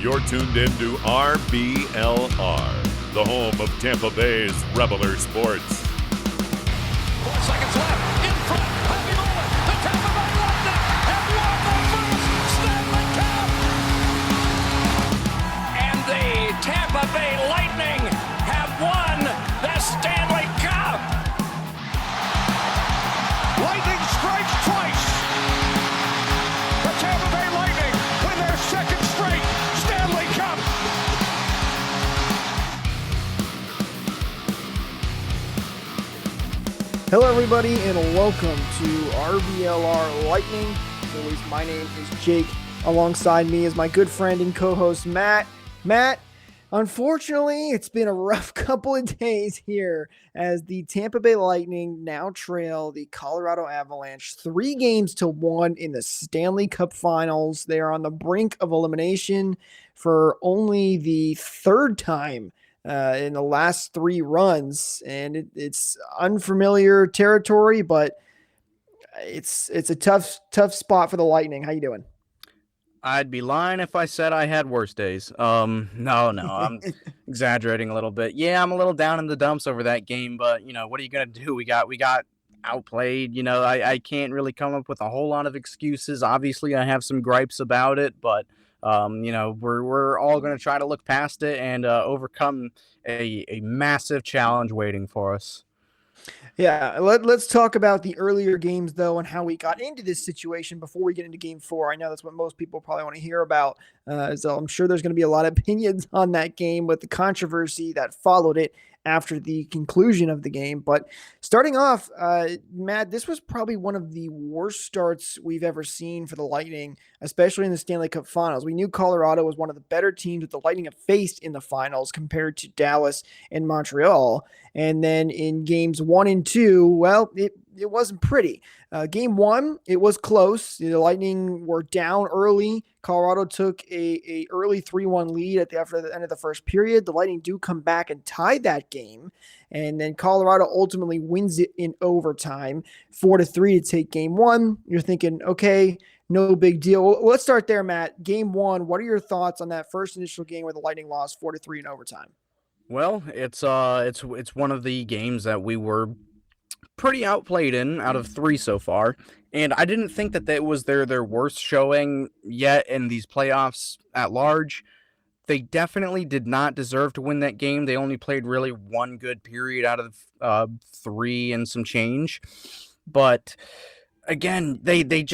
You're tuned in to RBLR, the home of Tampa Bay's Reveler Sports. 4 seconds left. In front. Happy moment. The Tampa Bay Lightning have won the first Stanley Cup. And the Tampa Bay Lightning have won the Stanley Cup. Lightning strikes twice. The Tampa Bay Lightning win their second straight Stanley Cup. Hello, everybody, and welcome to RBLR Lightning. As always, my name is Jake. Alongside me is my good friend and co-host, Matt. Matt, unfortunately, it's been a rough couple of days here as the Tampa Bay Lightning now trail the Colorado Avalanche 3-1 in the Stanley Cup Finals. They are on the brink of elimination for only the third time in the last 3 runs, and it's unfamiliar territory, but it's a tough spot for the Lightning. How you doing? I'd be lying if I said I had worse days. No, I'm exaggerating a little bit. Yeah, I'm a little down in the dumps over that game, but what are you gonna do? We got outplayed. I can't really come up with a whole lot of excuses. Obviously, I have some gripes about it, but we're all going to try to look past it and overcome a massive challenge waiting for us. Yeah, let's talk about the earlier games, though, and how we got into this situation before we get into Game 4. I know that's what most people probably want to hear about, so I'm sure there's going to be a lot of opinions on that game with the controversy that followed it after the conclusion of the game. But starting off, Matt, this was probably one of the worst starts we've ever seen for the Lightning, especially in the Stanley Cup Finals. We knew Colorado was one of the better teams that the Lightning have faced in the finals compared to Dallas and Montreal. And then in games 1 and 2, well, it wasn't pretty. Game 1, it was close. The Lightning were down early. Colorado took a early 3-1 lead after the end of the first period. The Lightning do come back and tie that game. And then Colorado ultimately wins it in overtime, 4-3 to take Game 1. You're thinking, okay, no big deal. Well, let's start there, Matt. Game 1, what are your thoughts on that first initial game where the Lightning lost 4-3 in overtime? Well, it's one of the games that we were pretty outplayed in out of 3 so far, and I didn't think that was their worst showing yet in these playoffs at large. They definitely did not deserve to win that game. They only played really 1 good period out of 3 and some change, but again, they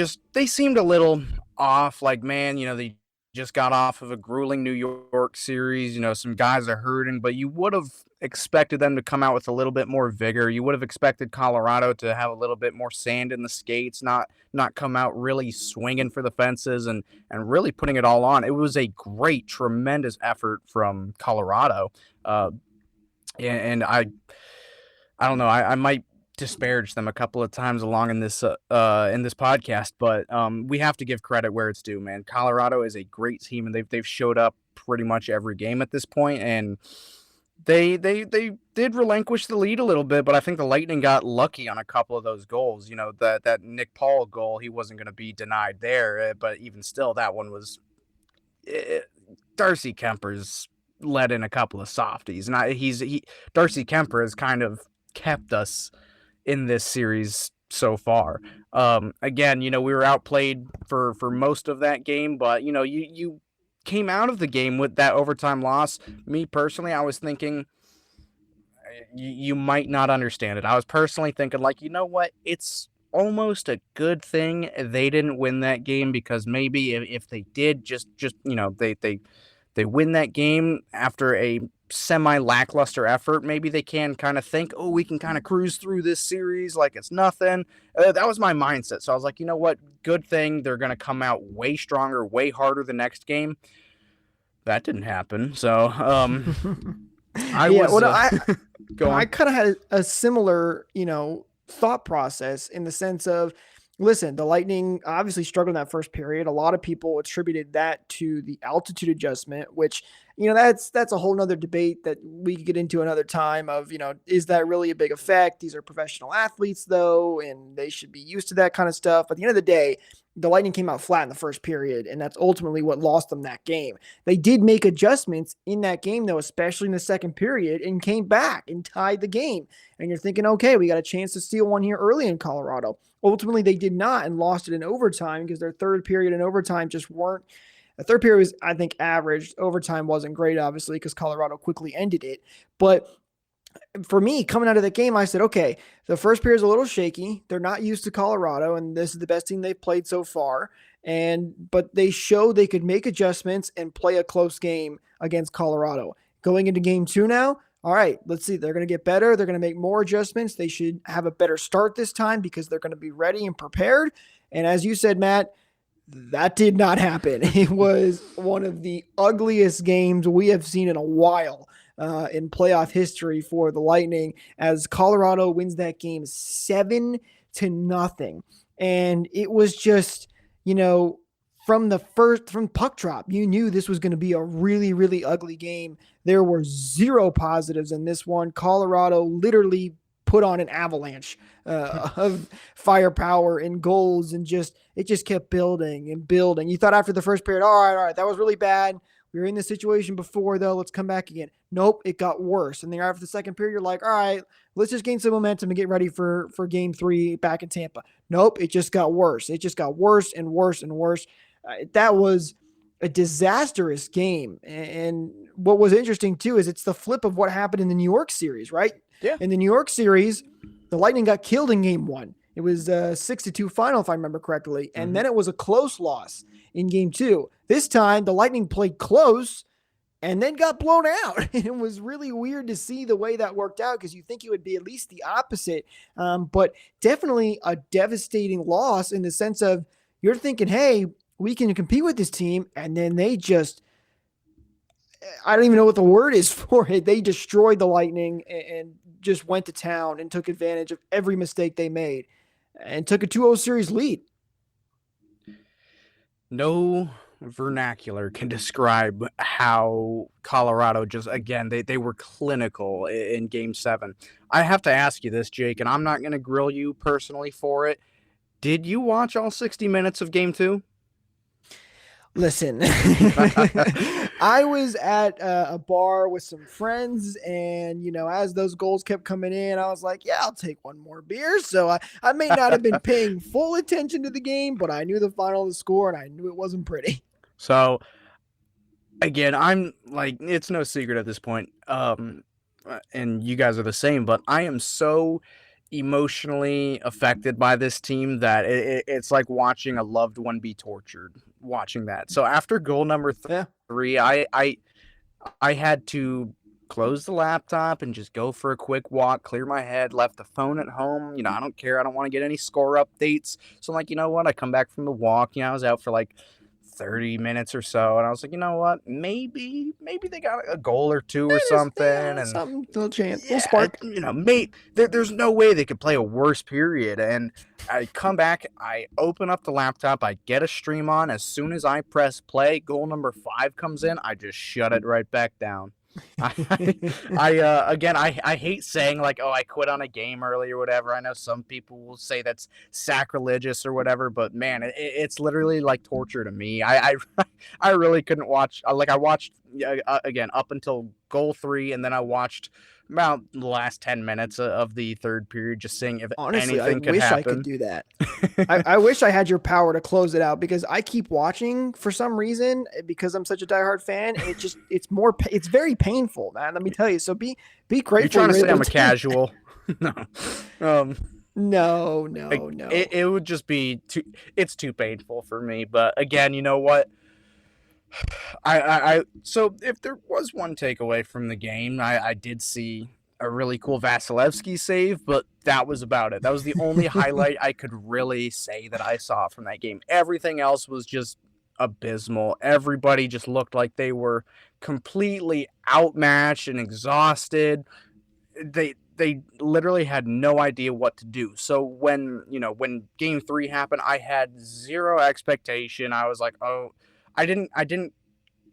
seemed a little off. Like, man, they just got off of a grueling New York series. Some guys are hurting, but you would have expected them to come out with a little bit more vigor. You would have expected Colorado to have a little bit more sand in the skates, not come out really swinging for the fences and really putting it all on. It was a great, tremendous effort from Colorado. And I don't know, I might disparage them a couple of times along in this podcast, but we have to give credit where it's due, man. Colorado is a great team, and they've showed up pretty much every game at this point, and they did relinquish the lead a little bit, but I think the Lightning got lucky on a couple of those goals. That Nick Paul goal, he wasn't going to be denied there, but even still, that one was Darcy Kemper's let in a couple of softies, and Darcy Kemper has kind of kept us in this series so far. Again, we were outplayed for most of that game, but you came out of the game with that overtime loss. Me personally, I was thinking you might not understand it. I was personally thinking, like, you know what? It's almost a good thing they didn't win that game, because maybe if they did, just they win that game after a semi-lackluster effort, maybe they can kind of think, oh, we can kind of cruise through this series like it's nothing. That was my mindset. So I was like, you know what? Good thing they're going to come out way stronger, way harder the next game. That didn't happen. So I kind of had a similar, thought process in the sense of Listen, the Lightning obviously struggled in that first period. A lot of people attributed that to the altitude adjustment, which, that's a whole nother debate that we could get into another time of, is that really a big effect? These are professional athletes though, and they should be used to that kind of stuff. But at the end of the day, the Lightning came out flat in the first period, and that's ultimately what lost them that game. They did make adjustments in that game though, especially in the second period, and came back and tied the game. And you're thinking, okay, we got a chance to steal one here early in Colorado. Ultimately, they did not and lost it in overtime because their third period and overtime just weren't. The third period was, I think, average. Overtime wasn't great, obviously, because Colorado quickly ended it. But for me, coming out of the game, I said, okay, the first period is a little shaky. They're not used to Colorado, and this is the best team they've played so far. But they showed they could make adjustments and play a close game against Colorado. Going into game 2 now, all right, let's see. They're going to get better. They're going to make more adjustments. They should have a better start this time because they're going to be ready and prepared. And as you said, Matt, that did not happen. It was one of the ugliest games we have seen in a while in playoff history for the Lightning, as Colorado wins that game 7-0. And it was just, from puck drop, you knew this was going to be a really, really ugly game. There were 0 positives in this one. Colorado literally put on an avalanche of firepower and goals, and it just kept building and building. You thought after the first period, all right, that was really bad. We were in this situation before, though. Let's come back again. Nope, it got worse. And then after the second period, you're like, all right, let's just gain some momentum and get ready for game 3 back in Tampa. Nope, it just got worse. It just got worse and worse and worse. That was a disastrous game. And what was interesting, too, is it's the flip of what happened in the New York series, right? Yeah. In the New York series, the Lightning got killed in game 1. It was a 6-2 final, if I remember correctly. And then it was a close loss in game 2. This time, the Lightning played close and then got blown out. And it was really weird to see the way that worked out, because you think it would be at least the opposite. But definitely a devastating loss in the sense of you're thinking, hey, we can compete with this team. And then they just, I don't even know what the word is for it. They destroyed the Lightning and just went to town and took advantage of every mistake they made and took a 2-0 series lead. No vernacular can describe how Colorado just, again, they were clinical in game 7. I have to ask you this, Jake, and I'm not going to grill you personally for it. Did you watch all 60 minutes of game 2? Listen, I was at a bar with some friends, and, as those goals kept coming in, I was like, yeah, I'll take one more beer. So I may not have been paying full attention to the game, but I knew the final of the score, and I knew it wasn't pretty. So, again, I'm like, it's no secret at this point, and you guys are the same, but I am so emotionally affected by this team that it's like watching a loved one be tortured, watching that. So after goal number 3, I had to close the laptop and just go for a quick walk, clear my head, left the phone at home. I don't care. I don't want to get any score updates. So I'm like, you know what? I come back from the walk. I was out for like 30 minutes or so, and I was like, you know what? Maybe they got a goal or 2 or something, and something, little chance, little spark. There's no way they could play a worse period. And I come back, I open up the laptop, I get a stream on. As soon as I press play, goal number 5 comes in. I just shut it right back down. I hate saying like, oh, I quit on a game early or whatever. I know some people will say that's sacrilegious or whatever, but man, it's literally like torture to me. I really couldn't watch. I watched again up until goal 3, and then I watched about the last 10 minutes of the third period, just seeing if honestly, anything could happen. I wish happen. I could do that. I wish I had your power to close it out, because I keep watching for some reason, because I'm such a diehard fan, and it's very painful, man. Let me tell you. So be grateful. You're trying to say I'm a casual? No. No. It would just be it's too painful for me. But again, you know what? So if there was one takeaway from the game, I did see a really cool Vasilevsky save, but that was about it. That was the only highlight I could really say that I saw from that game. Everything else was just abysmal. Everybody just looked like they were completely outmatched and exhausted. they literally had no idea what to do. So when game 3 happened, I had zero expectation. I was like, oh, I didn't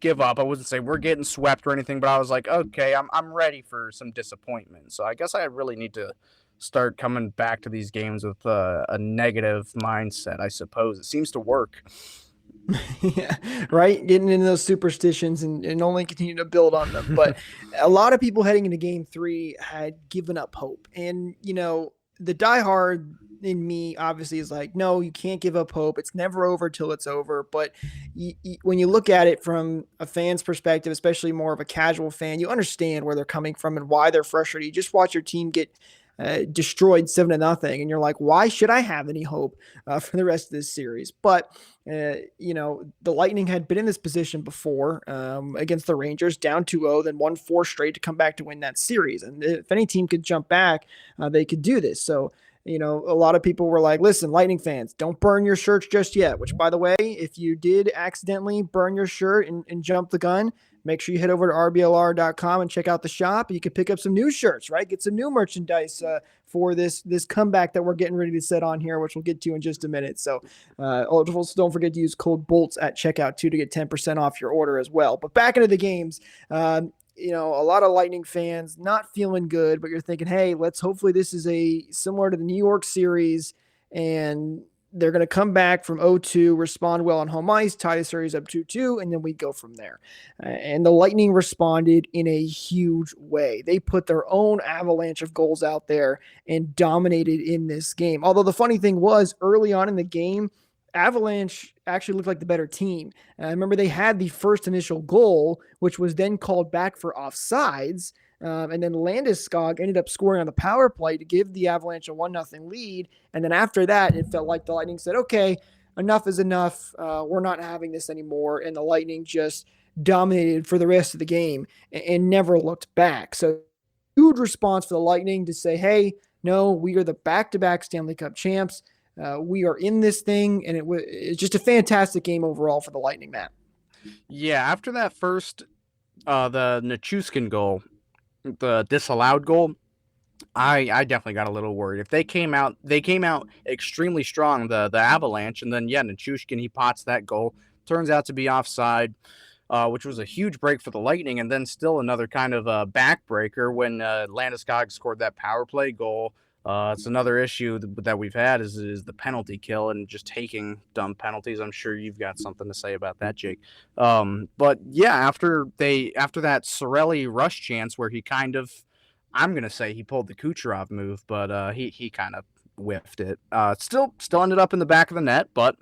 give up. I wouldn't say we're getting swept or anything, but I was like, okay, I'm ready for some disappointment. So I guess I really need to start coming back to these games with a negative mindset. I suppose it seems to work. Yeah, right. Getting into those superstitions and only continue to build on them. But a lot of people heading into game 3 had given up hope. And, the diehard in me obviously is like, no, you can't give up hope. It's never over till it's over. But when you look at it from a fan's perspective, especially more of a casual fan, you understand where they're coming from and why they're frustrated. You just watch your team get destroyed 7-0, and you're like, why should I have any hope for the rest of this series? But the Lightning had been in this position before against the Rangers, down 2-0, then won 4 straight to come back to win that series. And if any team could jump back, they could do this. So a lot of people were like, listen, Lightning fans, don't burn your shirts just yet, which, by the way, if you did accidentally burn your shirt and jump the gun, make sure you head over to rblr.com and check out the shop. You can pick up some new shirts, right? Get some new merchandise for this comeback that we're getting ready to set on here, which we'll get to in just a minute. So also don't forget to use code BOLTS at checkout too to get 10% off your order as well. But back into the games, a lot of Lightning fans not feeling good, but you're thinking, hey, hopefully this is similar to the New York series, and they're going to come back from 0-2, respond well on home ice, tie the series up 2-2, and then we go from there. And the Lightning responded in a huge way. They put their own avalanche of goals out there and dominated in this game. Although the funny thing was, early on in the game, Avalanche actually looked like the better team. I remember they had the first initial goal, which was then called back for offsides. And then Landeskog ended up scoring on the power play to give the Avalanche a 1-0 lead. And then after that, it felt like the Lightning said, okay, enough is enough. We're not having this anymore. And the Lightning just dominated for the rest of the game and never looked back. So huge response for the Lightning to say, hey, no, we are the back-to-back Stanley Cup champs. We are in this thing. And it's just a fantastic game overall for the Lightning, Matt. Yeah, after that first, the Nichushkin goal, the disallowed goal, I definitely got a little worried. If they came out extremely strong, the Avalanche, and then Nichushkin, he pots that goal, turns out to be offside, which was a huge break for the Lightning, and then still another kind of backbreaker when Landeskog scored that power play goal. It's another issue that we've had is the penalty kill and just taking dumb penalties. I'm sure you've got something to say about that, Jake. But yeah, after that Cirelli rush chance where he kind of, I'm gonna say he pulled the Kucherov move, but he kind of whiffed it. Still ended up in the back of the net, but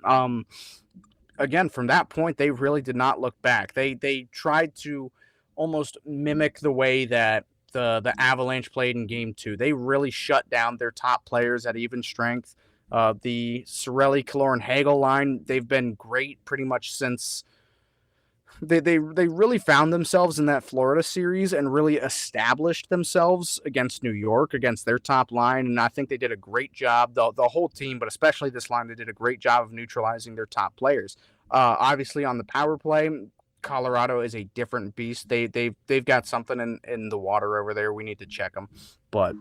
again, from that point they really did not look back. They tried to almost mimic the way that the Avalanche played in game 2. They really shut down their top players at even strength. The Cirelli, Killorn, Hagel line, they've been great pretty much since they really found themselves in that Florida series and really established themselves against New York, against their top line. And I think they did a great job, the whole team, but especially this line, they did a great job of neutralizing their top players. Obviously on the power play, Colorado is a different beast. They've got something in the water over there. We need to check them. But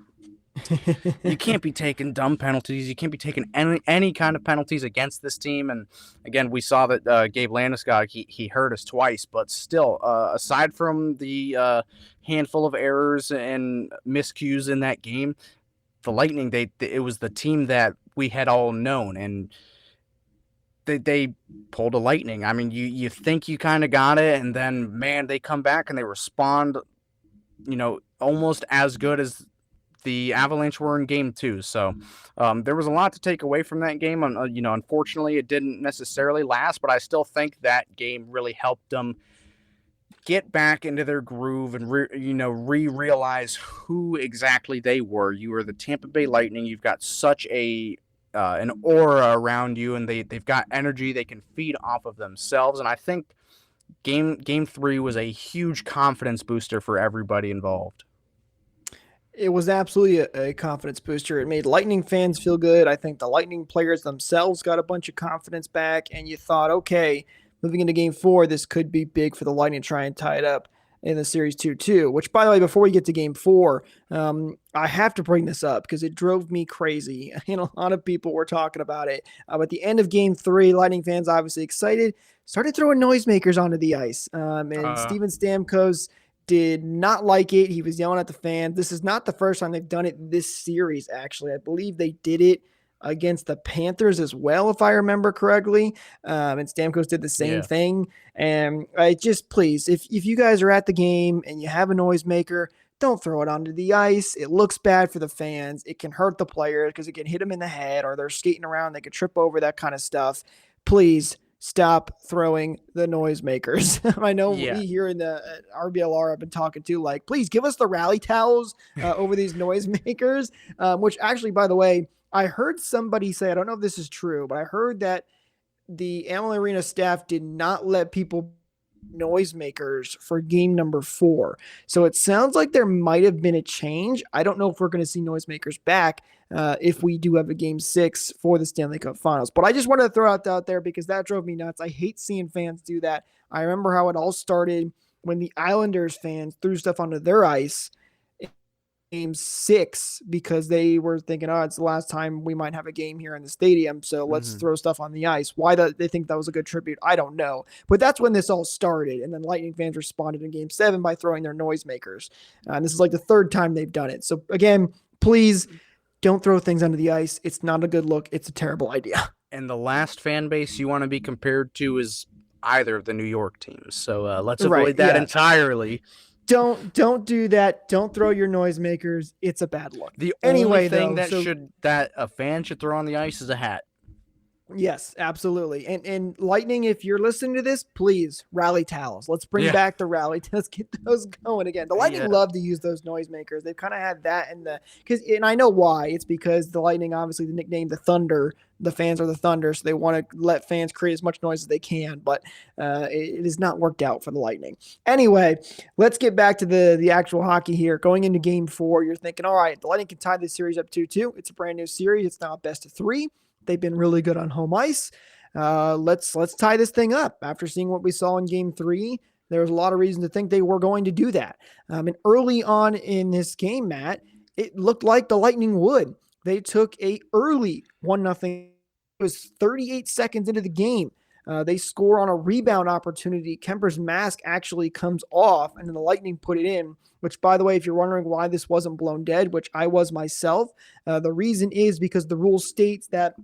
you can't be taking dumb penalties. You can't be taking any kind of penalties against this team. And again, we saw that Gabe Landeskog, he hurt us twice. But still, aside from the handful of errors and miscues in that game, the Lightning, it was the team that we had all known. And they pulled a Lightning. I mean, you think you kind of got it, and then, man, they come back and they respond, almost as good as the Avalanche were in game 2. So there was a lot to take away from that game. Unfortunately, it didn't necessarily last, but I still think that game really helped them get back into their groove and realize who exactly they were. You were the Tampa Bay Lightning. You've got such an aura around you, and they've got energy. They can feed off of themselves, and I think game 3 was a huge confidence booster for everybody involved. It was absolutely a confidence booster. It made Lightning fans feel good. I think the Lightning players themselves got a bunch of confidence back, and you thought, okay, moving into game 4, this could be big for the Lightning to try and tie it up. in the series 2-2, which, by the way, before we get to game 4, I have to bring this up because it drove me crazy. And a lot of people were talking about it. At the end of game 3, Lightning fans obviously excited, started throwing noisemakers onto the ice. And Steven Stamkos did not like it. He was yelling at the fans. This is not the first time they've done it this series, actually. I believe they did it against the Panthers as well, if I remember correctly. And Stamkos did the same thing. And I just, please, if you guys are at the game and you have a noisemaker, don't throw it onto the ice. It looks bad for the fans. It can hurt the players because it can hit them in the head, or they're skating around. They could trip over, that kind of stuff. Please stop throwing the noisemakers. I know we here in the RBLR have been talking to, like, please give us the rally towels over these noisemakers, which actually, by the way, I heard somebody say, I don't know if this is true, but I heard that the Amalie Arena staff did not let people noisemakers for game number 4. So it sounds like there might have been a change. I don't know if we're going to see noisemakers back if we do have a game 6 for the Stanley Cup Finals. But I just wanted to throw it out there because that drove me nuts. I hate seeing fans do that. I remember how it all started when the Islanders fans threw stuff onto their ice game 6 because they were thinking, oh, it's the last time we might have a game here in the stadium, so let's throw stuff on the ice. Why they think that was a good tribute, I don't know. But that's when this all started, and then Lightning fans responded in game 7 by throwing their noisemakers. And this is like the 3rd time they've done it. So again, please don't throw things onto the ice. It's not a good look. It's a terrible idea. And the last fan base you want to be compared to is either of the New York teams. So let's avoid that entirely. Don't do that. Don't throw your noisemakers. It's a bad look. The only thing that a fan should throw on the ice is a hat. Yes, absolutely. And Lightning, if you're listening to this, please, rally towels. Let's bring back the rally. Let's get those going again. The Lightning love to use those noisemakers. They've kind of had that and I know why. It's because the Lightning, obviously the nickname, the Thunder, the fans are the Thunder, so they want to let fans create as much noise as they can, but it has not worked out for the Lightning. Anyway, let's get back to the actual hockey here. Going into game 4, you're thinking, all right, the Lightning can tie this series up 2-2. It's a brand new series. It's now a best of 3. They've been really good on home ice. Let's tie this thing up. After seeing what we saw in game 3, there was a lot of reason to think they were going to do that. And early on in this game, Matt, it looked like the Lightning would. They took a early 1-0. It was 38 seconds into the game. They score on a rebound opportunity. Kemper's mask actually comes off, and then the Lightning put it in, which, by the way, if you're wondering why this wasn't blown dead, which I was myself, the reason is because the rule states that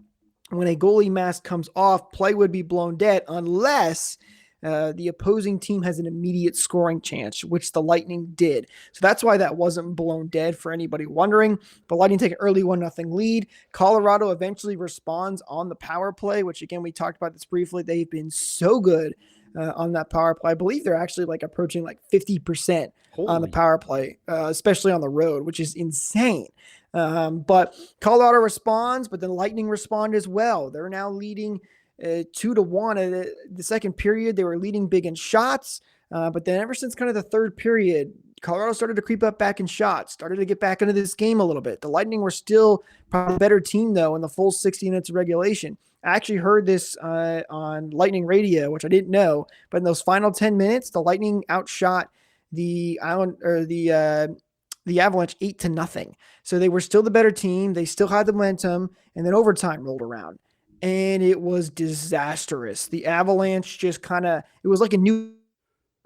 when a goalie mask comes off, play would be blown dead unless the opposing team has an immediate scoring chance, which the Lightning did. So that's why that wasn't blown dead for anybody wondering. The Lightning take an early 1-0 lead. Colorado eventually responds on the power play, which, again, we talked about this briefly. They've been so good on that power play. I believe they're actually like approaching like 50% on the power play, especially on the road, which is insane. But Colorado responds, but then Lightning respond as well. They're now leading 2-1 at the second period. They were leading big in shots, but then ever since kind of the third period, Colorado started to creep up back in shots, started to get back into this game a little bit. The Lightning were still probably a better team, though, in the full 60 minutes of regulation. I actually heard this on Lightning Radio, which I didn't know, but in those final 10 minutes, the Lightning outshot the Avalanche 8-0. So they were still the better team. They still had the momentum, and then overtime rolled around, and it was disastrous. The Avalanche just it was like a new,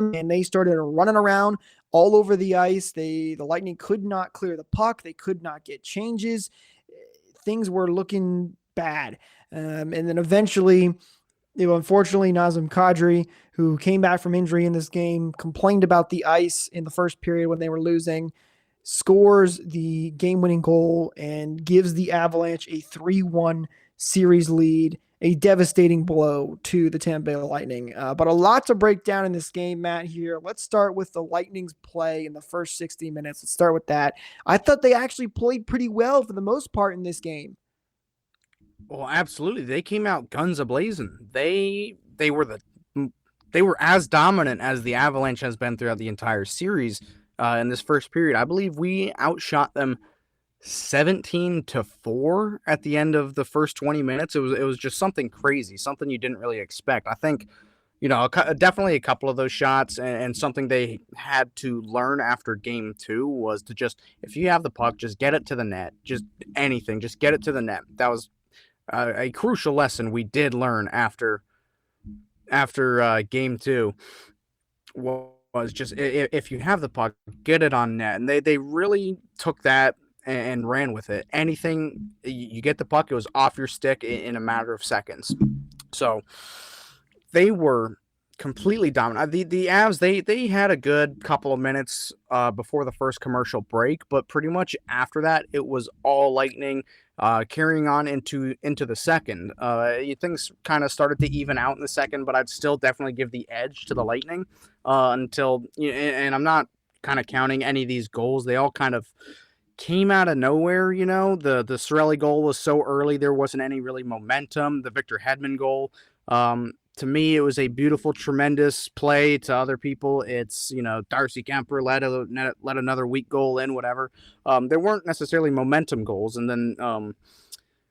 and they started running around all over the ice. The Lightning could not clear the puck. They could not get changes. Things were looking bad. And then eventually, unfortunately, Nazem Kadri, who came back from injury in this game, complained about the ice in the first period when they were losing, scores the game-winning goal and gives the Avalanche a 3-1 series lead, a devastating blow to the Tampa Bay Lightning. But a lot to break down in this game, Matt, here. Let's start with the Lightning's play in the first 60 minutes. Let's start with that. I thought they actually played pretty well for the most part in this game. Well, absolutely. They came out guns a-blazing. They were as dominant as the Avalanche has been throughout the entire series in this first period. I believe we outshot them 17-4 at the end of the first 20 minutes. It was just something crazy, something you didn't really expect. I think, definitely a couple of those shots, and something they had to learn after game 2 was to just, if you have the puck, just get it to the net. Just anything, just get it to the net. That was a crucial lesson we did learn after game 2. Was just, if you have the puck, get it on net, and they really took that and ran with it. Anything, you get the puck, it was off your stick in a matter of seconds. So they were completely dominant. The Avs, they had a good couple of minutes before the first commercial break, but pretty much after that, it was all Lightning carrying on into the second. Things kind of started to even out in the second, but I'd still definitely give the edge to the Lightning until, and I'm not kind of counting any of these goals. They all kind of came out of nowhere. The Cirelli goal was so early, there wasn't any really momentum. The Victor Hedman goal, to me, it was a beautiful, tremendous play. To other people, it's, Darcy Kemper let another weak goal in, whatever. There weren't necessarily momentum goals. And then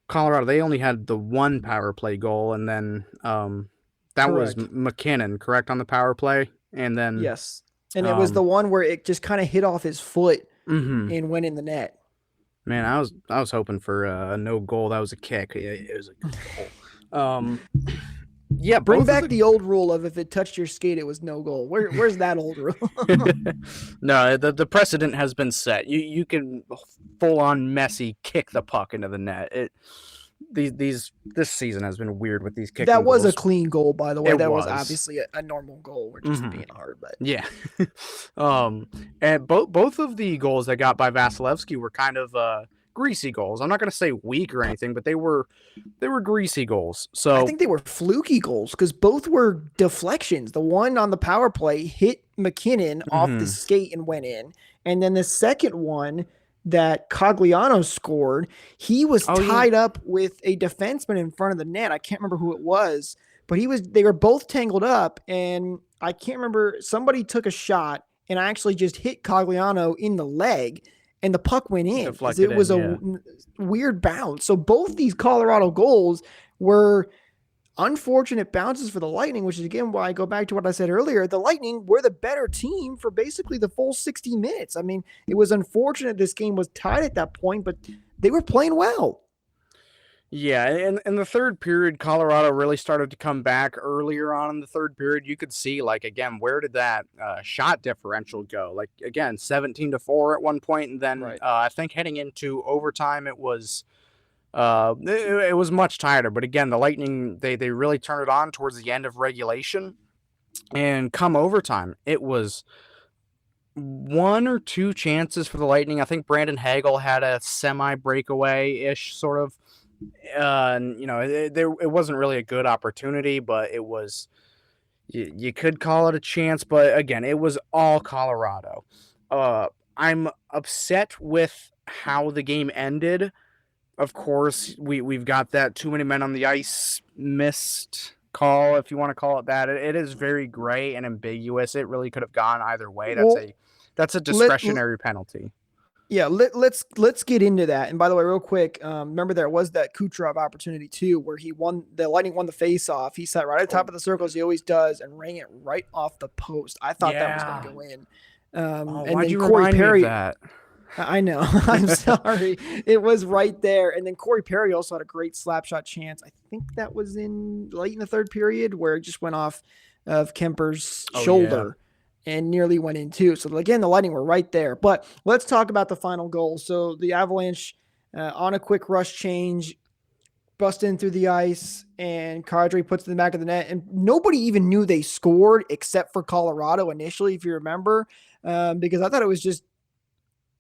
Colorado, they only had the one power play goal. And then that was McKinnon, correct, on the power play? And then yes. And it was the one where it just kind of hit off his foot and went in the net. Man, I was hoping for a no goal. That was a kick. It was a goal. Yeah, bring back the old rule of if it touched your skate, it was no goal. Where's that old rule? No, the precedent has been set. You can full on Messi kick the puck into the net. This season has been weird with these kicking That was goals. A clean goal, by the way. That was obviously a normal goal. We're just being hard, but yeah. And both of the goals that got by Vasilevsky were kind of greasy goals. I'm not going to say weak or anything, but they were greasy goals. So I think they were fluky goals because both were deflections. The one on the power play hit McKinnon off the skate and went in, and then the second one that Cogliano scored, he was tied up with a defenseman in front of the net. I can't remember who it was, but they were both tangled up, and I can't remember. Somebody took a shot and actually just hit Cogliano in the leg, and the puck went in. It was a weird bounce. So both these Colorado goals were unfortunate bounces for the Lightning, which is again why I go back to what I said earlier. The Lightning were the better team for basically the full 60 minutes. I mean, it was unfortunate this game was tied at that point, but they were playing well. Yeah, and in the third period, Colorado really started to come back earlier on in the third period. You could see, again, where did that shot differential go? Again, 17-4 at one point, and then I think heading into overtime, it was much tighter. But again, the Lightning, they really turned it on towards the end of regulation, and come overtime, it was one or two chances for the Lightning. I think Brandon Hagel had a semi breakaway-ish sort of. It wasn't really a good opportunity, but it was, you could call it a chance, but again, it was all Colorado. I'm upset with how the game ended. Of course, we've got that too many men on the ice missed call, if you want to call it that. It is very gray and ambiguous. It really could have gone either way. That's a discretionary penalty. Yeah, let's get into that. And by the way, real quick, remember there was that Kucherov opportunity too, where the Lightning won the face-off. He sat right at the top of the circle as he always does, and rang it right off the post. I thought that was going to go in. And why'd then you Corey remind Perry. Me of that? I know. I'm sorry. It was right there. And then Corey Perry also had a great slap shot chance. I think that was late in the third period where it just went off of Kemper's shoulder. And nearly went in too. So again, the Lightning were right there. But let's talk about the final goal. So the Avalanche on a quick rush change, bust in through the ice, and Kadri puts it in the back of the net. And nobody even knew they scored except for Colorado initially, if you remember, because I thought it was just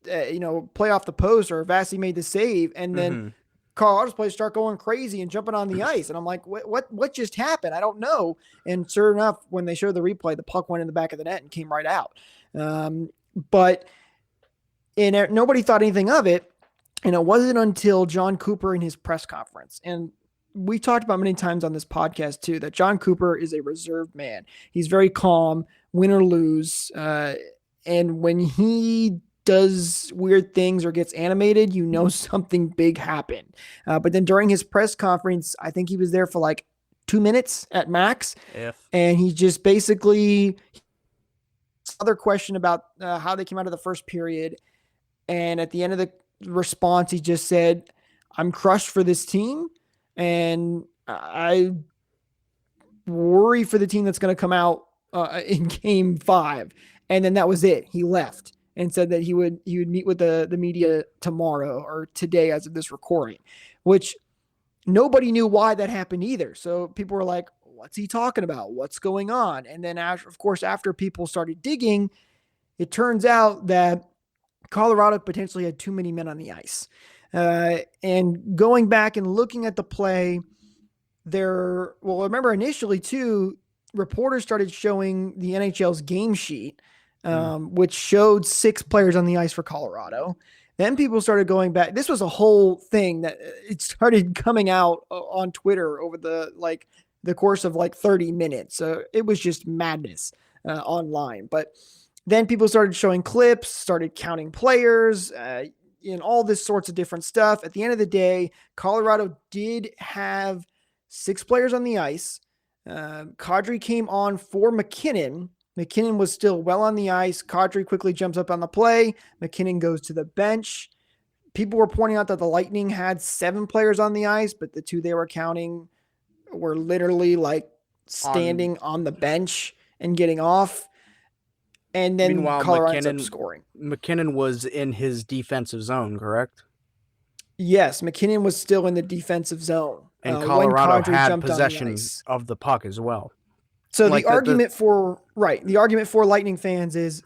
play off the post or Vasi made the save, and then Colorado's players start going crazy and jumping on the ice. And I'm like, what just happened? I don't know. And sure enough, when they showed the replay, the puck went in the back of the net and came right out. But nobody thought anything of it. And it wasn't until John Cooper in his press conference. And we talked about many times on this podcast too, that John Cooper is a reserved man. He's very calm, win or lose. And when he does weird things or gets animated, something big happened. But then during his press conference, I think he was there for 2 minutes at max. If And he just basically other question about how they came out of the first period. And at the end of the response, he just said, I'm crushed for this team. And I worry for the team that's going to come out in game 5. And then that was it. He left and said that he would meet with the media tomorrow or today as of this recording, which nobody knew why that happened either. So people were like, what's he talking about? What's going on? And then after people started digging, it turns out that Colorado potentially had too many men on the ice. And going back and looking at the play, remember initially too, reporters started showing the NHL's game sheet, which showed 6 players on the ice for Colorado. Then people started going back. This was a whole thing that it started coming out on Twitter over the course of 30 minutes. So it was just madness online. But then people started showing clips, started counting players, and all this sorts of different stuff. At the end of the day, Colorado did have 6 players on the ice. Kadri came on for McKinnon. McKinnon was still well on the ice. Kadri quickly jumps up on the play. McKinnon goes to the bench. People were pointing out that the Lightning had 7 players on the ice, but the 2 they were counting were literally standing on the bench and getting off. And then meanwhile, Colorado ends up scoring. McKinnon was in his defensive zone, correct? Yes, McKinnon was still in the defensive zone. And Colorado had jumped possession of the puck as well. So the argument for Lightning fans is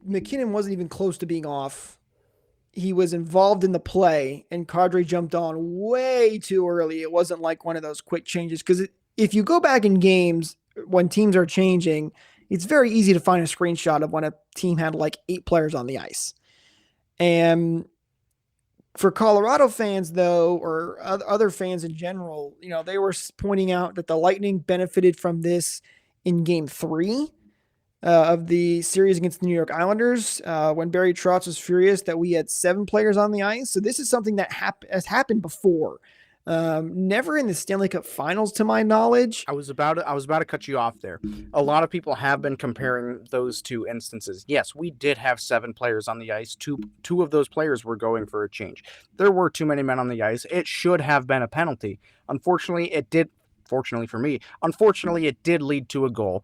McKinnon wasn't even close to being off. He was involved in the play, and Kadri jumped on way too early. It wasn't like one of those quick changes. Because if you go back in games when teams are changing, it's very easy to find a screenshot of when a team had 8 players on the ice. And for Colorado fans, though, or other fans in general, they were pointing out that the Lightning benefited from this in Game 3 of the series against the New York Islanders when Barry Trotz was furious that we had 7 players on the ice. So this is something that has happened before. Never in the Stanley Cup Finals, to my knowledge. I was about to cut you off there. A lot of people have been comparing those 2 instances. Yes, we did have 7 players on the ice. Two of those players were going for a change. There were too many men on the ice. It should have been a penalty. Unfortunately, it did. Fortunately for me, it did lead to a goal.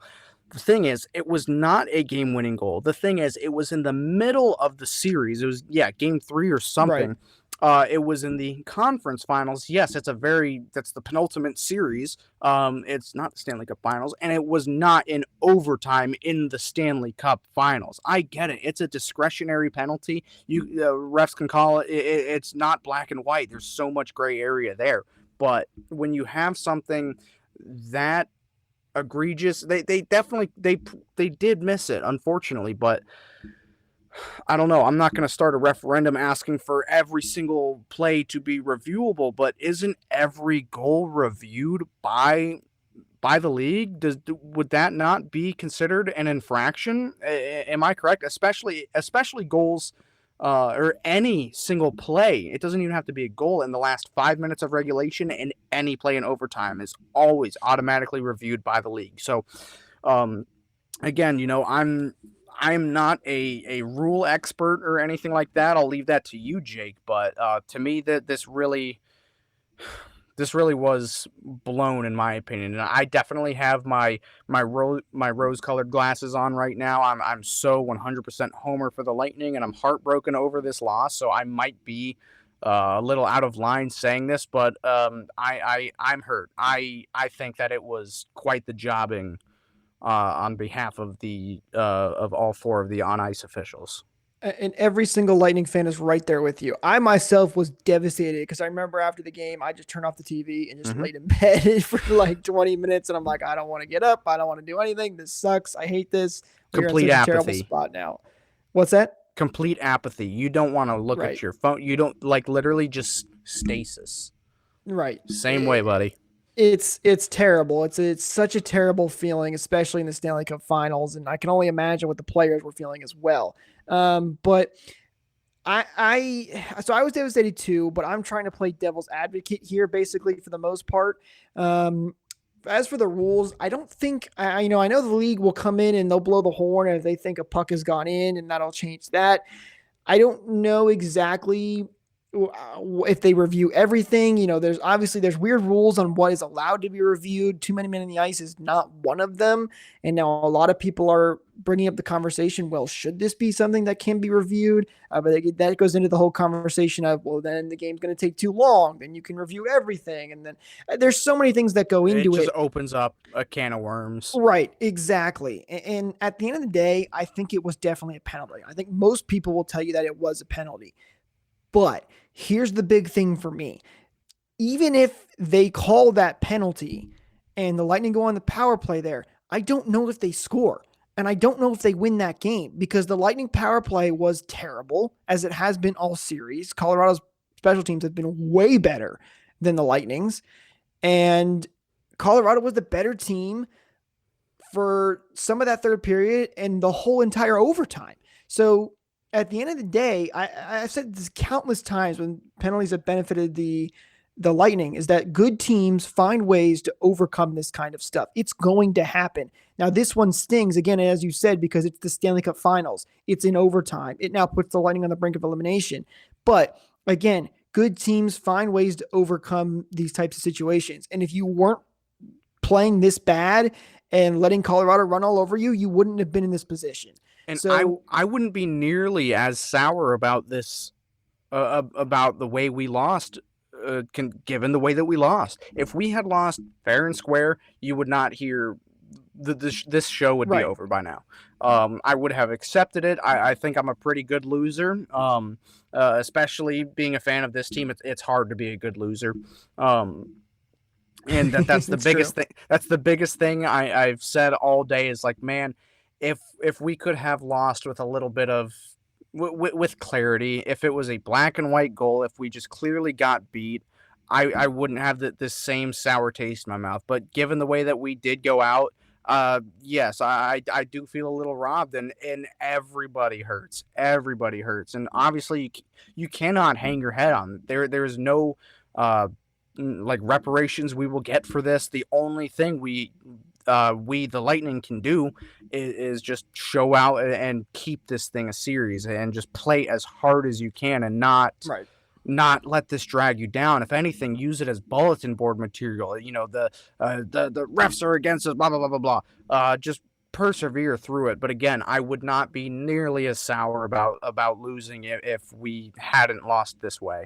The thing is, it was not a game-winning goal. The thing is, it was in the middle of the series. It was, Game 3 or something. Right. It was in the conference finals. Yes, that's the penultimate series. It's not the Stanley Cup Finals, and it was not in overtime in the Stanley Cup Finals. I get it. It's a discretionary penalty. Refs can call it. It's not black and white. There's so much gray area there. But when you have something that egregious, they definitely did miss it, unfortunately. But I don't know. I'm not going to start a referendum asking for every single play to be reviewable, but isn't every goal reviewed by the league? Would that not be considered an infraction? Am I correct? Especially goals or any single play. It doesn't even have to be a goal in the last 5 minutes of regulation, and any play in overtime is always automatically reviewed by the league. So, again, I'm not a rule expert or anything like that. I'll leave that to you, Jake. But to me, that this really was blown, in my opinion. And I definitely have my rose-colored glasses on right now. I'm so 100% homer for the Lightning, and I'm heartbroken over this loss. So I might be a little out of line saying this, but I'm hurt. I think that it was quite the jobbing on behalf of of all 4 of the on-ice officials. And every single Lightning fan is right there with you. I myself was devastated because I remember after the game, I just turned off the TV and just laid in bed for 20 minutes. And I'm like, I don't want to get up. I don't want to do anything. This sucks. I hate this. Complete apathy. Terrible spot now. What's that? Complete apathy. You don't want to look at your phone. You don't literally just stasis. Right. Same way, buddy. It's terrible. It's such a terrible feeling, especially in the Stanley Cup Finals, and I can only imagine what the players were feeling as well. But I was devastated too, but I'm trying to play devil's advocate here, basically, for the most part. as for the rules, I don't think I know the league will come in and they'll blow the horn if they think a puck has gone in, and that'll change that. I don't know exactly if they review everything. There's weird rules on what is allowed to be reviewed. Too many men in the ice is not one of them. And now a lot of people are bringing up the conversation, well, should this be something that can be reviewed? But that goes into the whole conversation of, well, then the game's going to take too long. Then you can review everything. And then there's so many things that go into it. It just opens up a can of worms. Right, exactly. And at the end of the day, I think it was definitely a penalty. I think most people will tell you that it was a penalty. But here's the big thing for me. Even if they call that penalty and the Lightning go on the power play there, I don't know if they score. And I don't know if they win that game, because the Lightning power play was terrible, as it has been all series. Colorado's special teams have been way better than the Lightning's. And Colorado was the better team for some of that third period and the whole entire overtime. So at the end of the day, I've said this countless times when penalties have benefited the Lightning, is that good teams find ways to overcome this kind of stuff. It's going to happen. Now, this one stings, again, as you said, because it's the Stanley Cup Finals. It's in overtime. It now puts the Lightning on the brink of elimination. But again, good teams find ways to overcome these types of situations. And if you weren't playing this bad and letting Colorado run all over you, you wouldn't have been in this position. And So I wouldn't be nearly as sour about this, about the way we lost, given the way that we lost. If we had lost fair and square, you would not hear this show would be Right. over by now. I would have accepted it. I think I'm a pretty good loser, especially being a fan of this team. It's hard to be a good loser. And that's the It's biggest true. thing. That's the biggest thing I've said all day is like, man, if we could have lost with a little bit of with clarity, if it was a black and white goal, if we just clearly got beat, I wouldn't have this same sour taste in my mouth. But given the way that we did go out, yes, I do feel a little robbed, and everybody hurts. Everybody hurts, and obviously you cannot hang your head on it. There is no like reparations we will get for this. The only thing we the Lightning can do is just show out and keep this thing a series and just play as hard as you can and not let this drag you down. If anything, use it as bulletin board material. You know, the refs are against us, blah blah blah blah blah. Just persevere through it. But again, I would not be nearly as sour about losing it if we hadn't lost this way.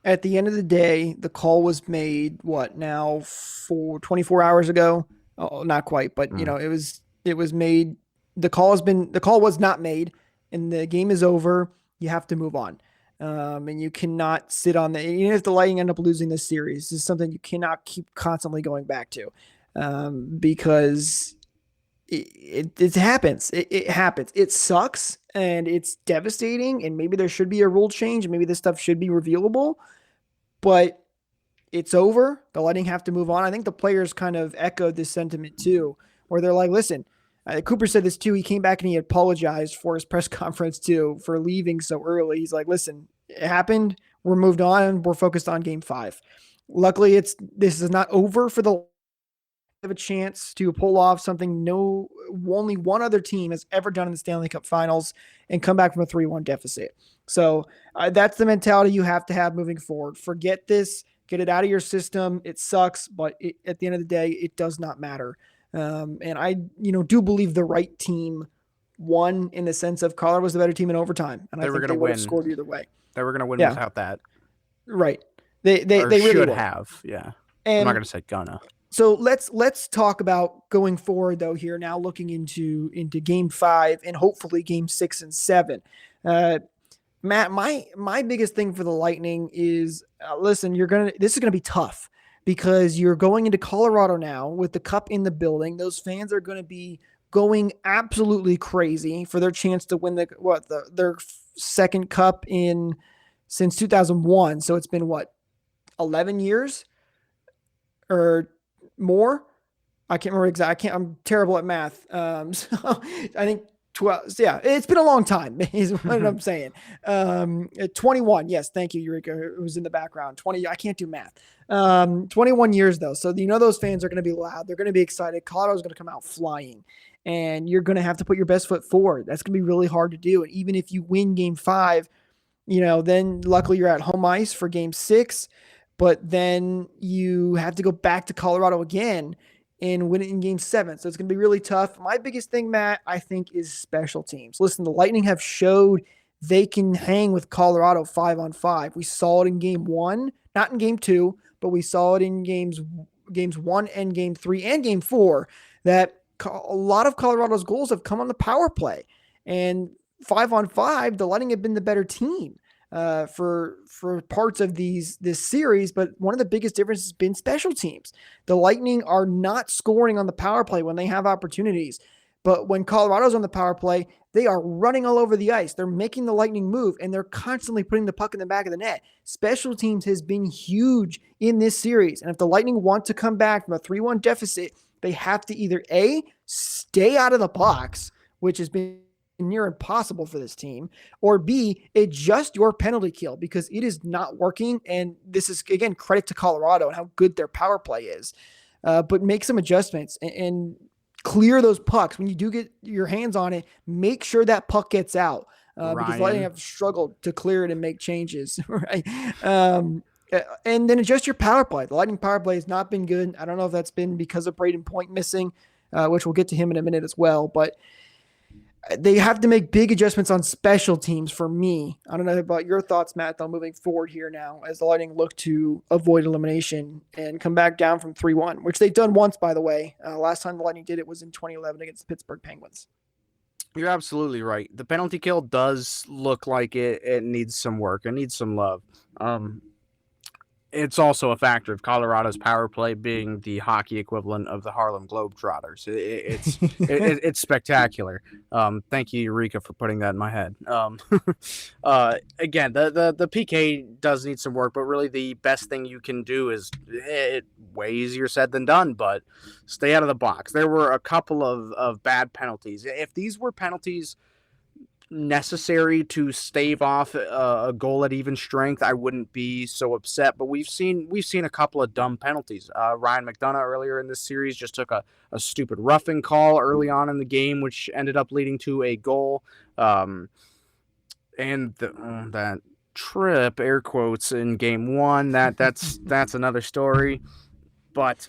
At the end of the day, the call was made, what, now, for 24 hours ago? Oh, not quite, but it was made. The call was not made, and the game is over. You have to move on. And you cannot sit on the, even if the Lightning end up losing this series, this is something you cannot keep constantly going back to, because it happens. It happens. It sucks, and it's devastating, and maybe there should be a rule change, and maybe this stuff should be reviewable, but it's over. The Lightning have to move on. I think the players kind of echoed this sentiment too, where they're like, listen, Cooper said this too. He came back and he apologized for his press conference too, for leaving so early. He's like, listen, it happened. We're moved on and we're focused on game 5. Luckily this is not over for the have a chance to pull off something only one other team has ever done in the Stanley Cup Finals and come back from a 3-1 deficit. So that's the mentality you have to have moving forward. Forget this, get it out of your system. It sucks, but at the end of the day, it does not matter. And I, do believe the right team won, in the sense of Colorado was the better team in overtime, and They I were think gonna they would have win. scored either way. They were going to win Yeah. without that. Right? They Or really should would. have. Yeah. I'm And not going to say gonna. so let's talk about going forward though here now, looking into game 5 and hopefully game 6 and 7. Matt, my biggest thing for the Lightning is, listen, this is going to be tough, because you're going into Colorado now with the cup in the building. Those fans are going to be going absolutely crazy for their chance to win their second cup since 2001. So it's been 11 years or more. I can't remember exactly. I'm terrible at math. So I think 12. So yeah, it's been a long time is what I'm saying. 21. Yes. Thank you, Eureka, who was in the background. 20. I can't do math. 21 years though. So, those fans are going to be loud. They're going to be excited. Colorado's going to come out flying, and you're going to have to put your best foot forward. That's going to be really hard to do. And even if you win game 5, then luckily you're at home ice for game 6, but then you have to go back to Colorado again and win it in game 7. So it's going to be really tough. My biggest thing, Matt, I think, is special teams. Listen, the Lightning have showed they can hang with Colorado 5-on-5. We saw it in game 1, not in game 2, but we saw it in games 1 and game 3 and game 4 that a lot of Colorado's goals have come on the power play. And 5-on-5, the Lightning have been the better team for parts of this series, but one of the biggest differences has been special teams. The Lightning are not scoring on the power play when they have opportunities, but when Colorado's on the power play, they are running all over the ice. They're making the Lightning move, and they're constantly putting the puck in the back of the net. Special teams has been huge in this series, and if the Lightning want to come back from a 3-1 deficit, they have to either A, stay out of the box, which has been near impossible for this team, or B, adjust your penalty kill because it is not working. And this is, again, credit to Colorado and how good their power play is. But make some adjustments and clear those pucks. When you do get your hands on it, make sure that puck gets out because Lightning have struggled to clear it and make changes. Right. And then adjust your power play. The Lightning power play has not been good. I don't know if that's been because of Braden Point missing, which we'll get to him in a minute as well, but they have to make big adjustments on special teams for me. I don't know about your thoughts, Matt, though, moving forward here now as the Lightning look to avoid elimination and come back down from 3-1, which they've done once, by the way. Last time the Lightning did it was in 2011 against the Pittsburgh Penguins. You're absolutely right. The penalty kill does look like it needs some work. It needs some love. It's also a factor of Colorado's power play being the hockey equivalent of the Harlem Globetrotters. It's spectacular. Thank you, Eureka, for putting that in my head. Again, the PK does need some work, but really the best thing you can do is way easier said than done, but stay out of the box. There were a couple of bad penalties. If these were penalties necessary to stave off a goal at even strength, I wouldn't be so upset. But we've seen a couple of dumb penalties. Ryan McDonough earlier in this series just took a stupid roughing call early on in the game, which ended up leading to a goal. And that trip, air quotes, in game 1, that's another story. But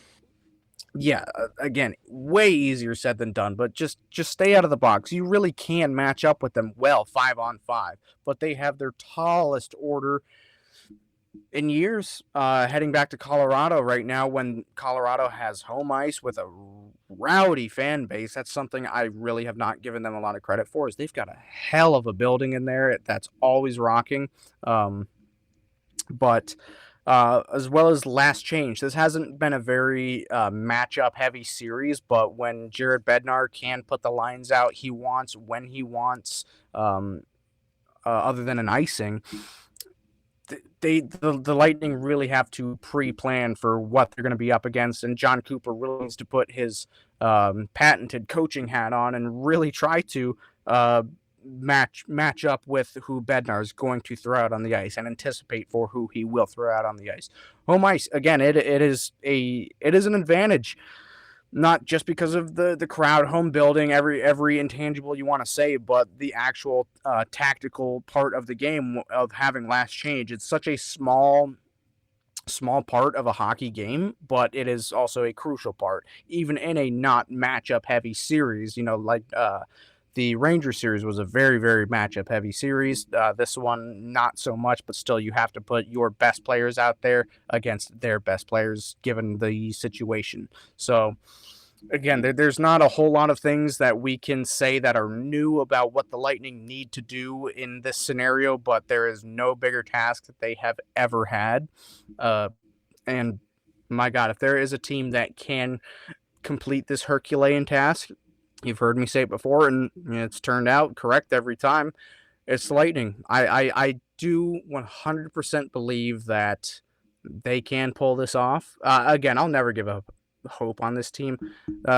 yeah, again, way easier said than done, but just stay out of the box. You really can match up with them well 5-on-5, but they have their tallest order in years heading back to Colorado right now when Colorado has home ice with a rowdy fan base. That's something I really have not given them a lot of credit for, is they've got a hell of a building in there that's always rocking. But as well as last change. This hasn't been a very matchup heavy series, but when Jared Bednar can put the lines out he wants when he wants, other than an icing, the Lightning really have to pre-plan for what they're going to be up against, and John Cooper really needs to put his patented coaching hat on and really try to match up with who Bednar is going to throw out on the ice and anticipate for who he will throw out on the ice. Home ice, again, it is an advantage, not just because of the crowd, home building, every intangible you want to say, but the actual tactical part of the game of having last change. It's such a small part of a hockey game, but it is also a crucial part, even in a not matchup heavy series, like the Ranger series was a very, very matchup-heavy series. This one, not so much, but still you have to put your best players out there against their best players, given the situation. So, again, there's not a whole lot of things that we can say that are new about what the Lightning need to do in this scenario, but there is no bigger task that they have ever had. And, my God, if there is a team that can complete this Herculean task, you've heard me say it before, and it's turned out correct every time, it's the Lightning. I do 100% believe that they can pull this off. Again, I'll never give up hope on this team.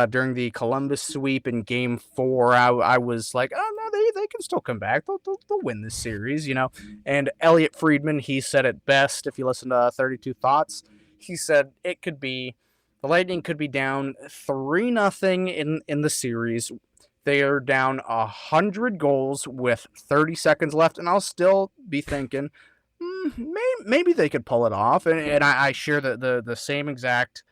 During the Columbus sweep in Game 4, I was like, oh no, they can still come back. They'll win this series, you know. And Elliot Friedman, he said it best. If you listen to 32 Thoughts, he said the Lightning could be down 3-0 in the series. They are down 100 goals with 30 seconds left, and I'll still be thinking, maybe they could pull it off. And I share the same exact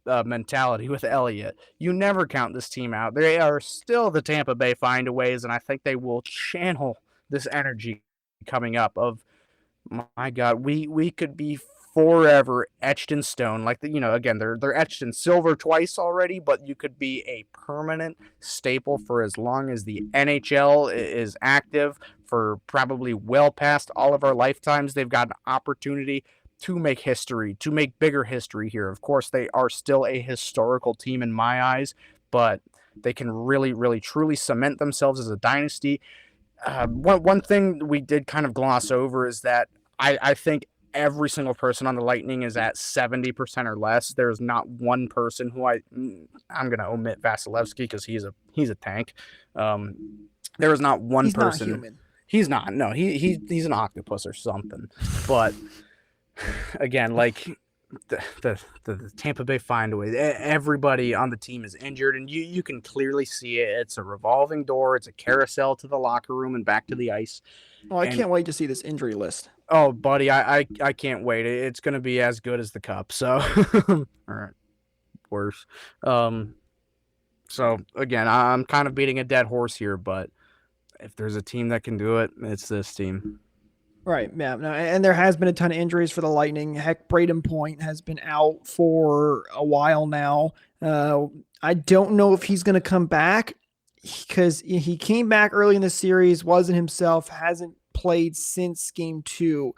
mentality with Elliott. You never count this team out. They are still the Tampa Bay Findaways, and I think they will channel this energy coming up of, my God, we could be forever etched in stone. Like, again, they're etched in silver twice already, but you could be a permanent staple for as long as the NHL is active, for probably well past all of our lifetimes. They've got an opportunity to make history, to make bigger history here. Of course, they are still a historical team in my eyes, but they can really, really, truly cement themselves as a dynasty. One thing we did kind of gloss over is that I think every single person on the Lightning is at 70% or less. There's not one person who I'm going to omit Vasilevsky because he's a tank. There is not one person. Not human. He's not. No, he's an octopus or something. But again, like the Tampa Bay Findaways, everybody on the team is injured, and you can clearly see it. It's a revolving door. It's a carousel to the locker room and back to the ice. Oh, I can't wait to see this injury list. Oh, buddy, I can't wait. It's going to be as good as the Cup. So, all right, worse. So again, I'm kind of beating a dead horse here, but if there's a team that can do it, it's this team. Right, yeah. No, and there has been a ton of injuries for the Lightning. Heck, Braden Point has been out for a while now. I don't know if he's going to come back because he came back early in the series, wasn't himself, hasn't played since Game 2.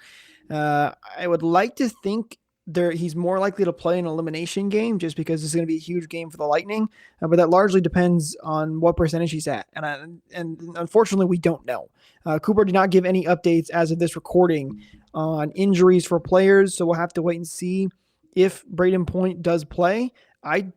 I would like to think he's more likely to play an elimination game just because it's going to be a huge game for the Lightning, but that largely depends on what percentage he's at. And unfortunately, we don't know. Cooper did not give any updates as of this recording on injuries for players, so we'll have to wait and see if Braden Point does play. I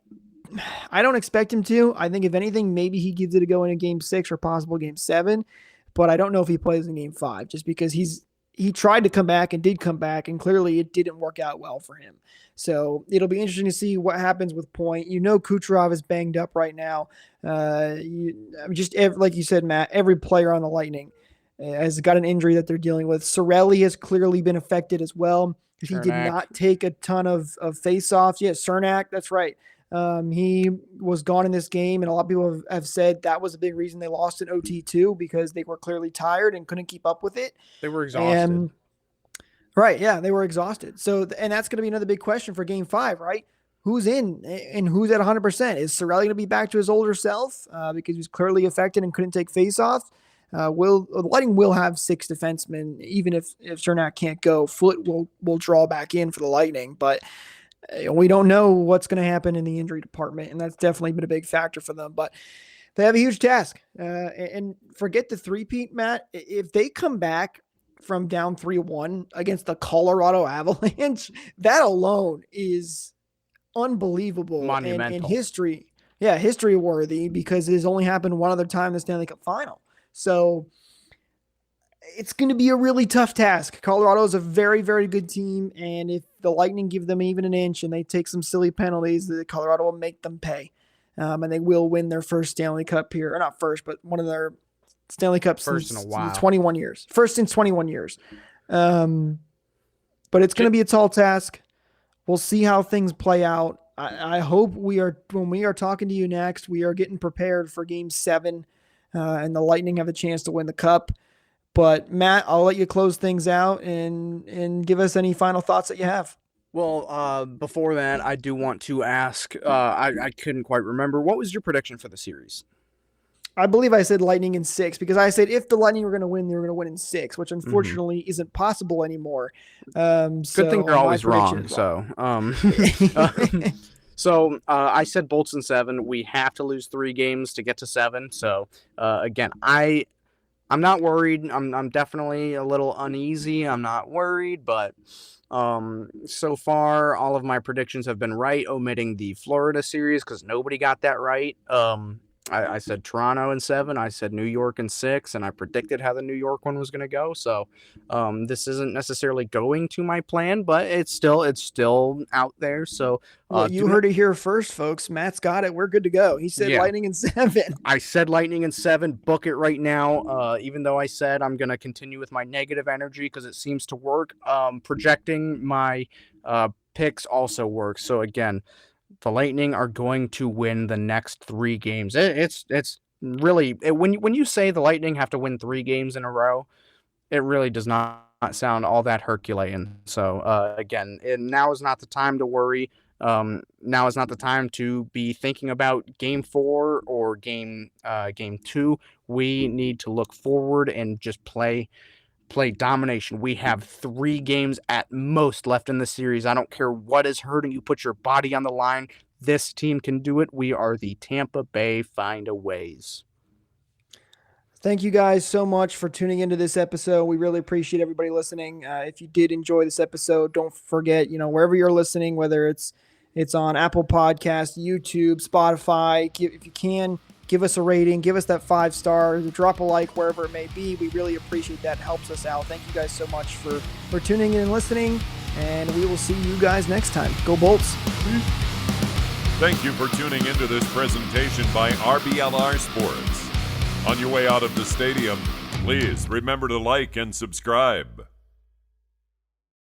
don't expect him to. I think if anything, maybe he gives it a go in a Game 6 or possible Game 7, but I don't know if he plays in Game 5 just because he tried to come back and did come back, and clearly it didn't work out well for him. So it'll be interesting to see what happens with Point. Kucherov is banged up right now. Like you said, Matt, every player on the Lightning has got an injury that they're dealing with. Cirelli has clearly been affected as well. He did not take a ton of face-offs. Yeah, Cernak, that's right. He was gone in this game, and a lot of people have said that was a big reason they lost in OT too, because they were clearly tired and couldn't keep up with it. They were exhausted. Right, yeah, they were exhausted. So, and that's going to be another big question for Game 5, right? Who's in and who's at 100%? Is Cirelli going to be back to his older self because he was clearly affected and couldn't take face-offs? The Lightning will have 6 defensemen, even if Cernak can't go. Foote will draw back in for the Lightning, but we don't know what's going to happen in the injury department, and that's definitely been a big factor for them. But they have a huge task. And forget the three-peat, Matt. If they come back from down 3-1 against the Colorado Avalanche, that alone is unbelievable. Monumental. And history worthy, because it has only happened one other time in the Stanley Cup final. So it's going to be a really tough task. Colorado is a very, very good team, and if the Lightning give them even an inch and they take some silly penalties, the Colorado will make them pay, and they will win their first Stanley Cup here, or not first, but one of their Stanley Cups first since in a while. 21 years. First since 21 years. But it's going to be a tall task. We'll see how things play out. I hope when we are talking to you next, we are getting prepared for Game 7, and the Lightning have a chance to win the Cup. But Matt, I'll let you close things out and give us any final thoughts that you have. Well, before that, I do want to ask, I couldn't quite remember, what was your prediction for the series? I believe I said Lightning in 6, because I said if the Lightning were going to win, they were going to win in 6, which unfortunately isn't possible anymore. Good thing you're always wrong. So, I said Bolts in 7. We have to lose 3 games to get to 7. So, again, I I'm not worried. I'm definitely a little uneasy. I'm not worried, but so far all of my predictions have been right, omitting the Florida series because nobody got that right. I said Toronto in 7, I said New York in 6, and I predicted how the New York one was going to go. So this isn't necessarily going to my plan, but it's still out there. So Well, you heard it here first, folks. Matt's got it. We're good to go. He said Yeah. Lightning in 7. I said Lightning in 7. Book it right now. Even though I said I'm going to continue with my negative energy because it seems to work. Projecting my picks also works. So again, the Lightning are going to win the next 3 games. It's really when you say the Lightning have to win 3 games in a row, it really does not sound all that Herculean. So again, now is not the time to worry. Now is not the time to be thinking about game 4 or game 2. We need to look forward and just play domination. We have 3 games at most left in the series. I don't care what is hurting you. Put your body on the line. This team can do it. We are the Tampa Bay Find-A-Ways. Thank you guys so much for tuning into this episode. We really appreciate everybody listening. If you did enjoy this episode, don't forget, wherever you're listening, whether it's on Apple Podcasts, YouTube, Spotify, if you can, give us a rating, give us that 5 star, drop a like wherever it may be. We really appreciate that. It helps us out. Thank you guys so much for tuning in and listening, and we will see you guys next time. Go Bolts. Thank you for tuning into this presentation by RBLR Sports. On your way out of the stadium, please remember to like and subscribe.